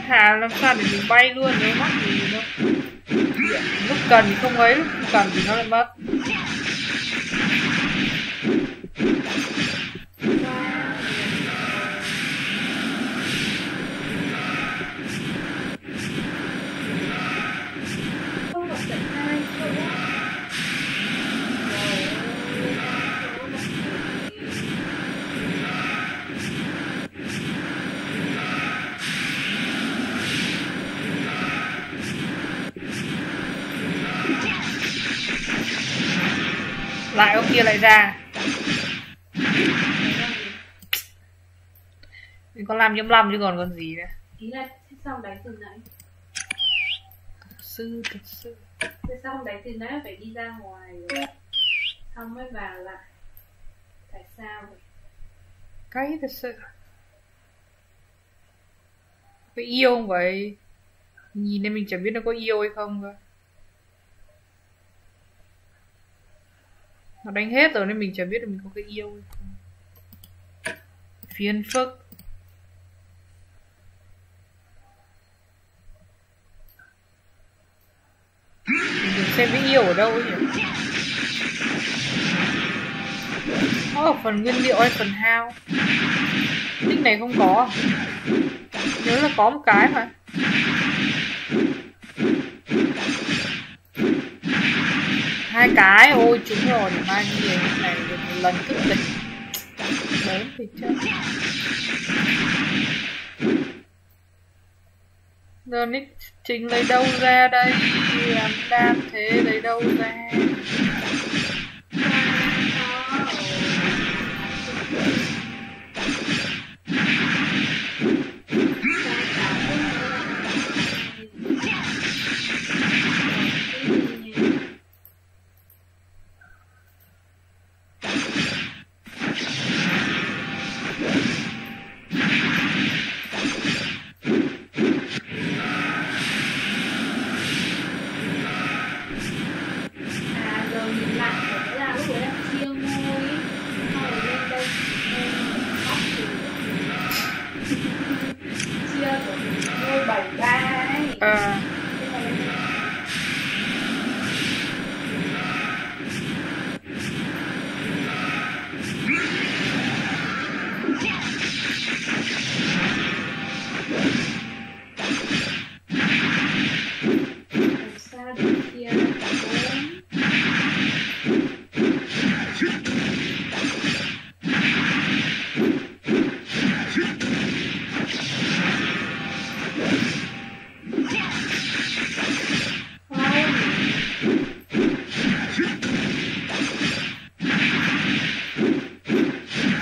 thả làm sao để mình bay luôn, nếu mắc gì đâu. Lúc cần thì không ấy, lúc không cần thì nó lại mất. Lại ông kia lại ra. Mình có 5.5 chứ còn gì nữa. Ý là sao đánh từ nãy? Thật sự. Thế sao không đánh từ nãy phải đi ra ngoài rồi xong mới vào lại? Tại sao vậy? Cái thật sự. Có yêu không vậy? Nhìn nên mình chẳng biết nó có yêu hay không cơ. Nó đánh hết rồi nên mình chẳng biết là mình có cái yêu hay không. Phiền phức. Mình đừng xem cái yêu ở đâu ấy nhỉ. Nó ở phần nguyên liệu hay phần hao? Nick này không có. Nhớ là có một cái mà. Hai cái, ôi trúng rồi, để mai đi này được một lần thức tỉnh. Đớn thì chết. Giờ nick trình lấy đâu ra đây? Làm đam thế lấy đâu ra?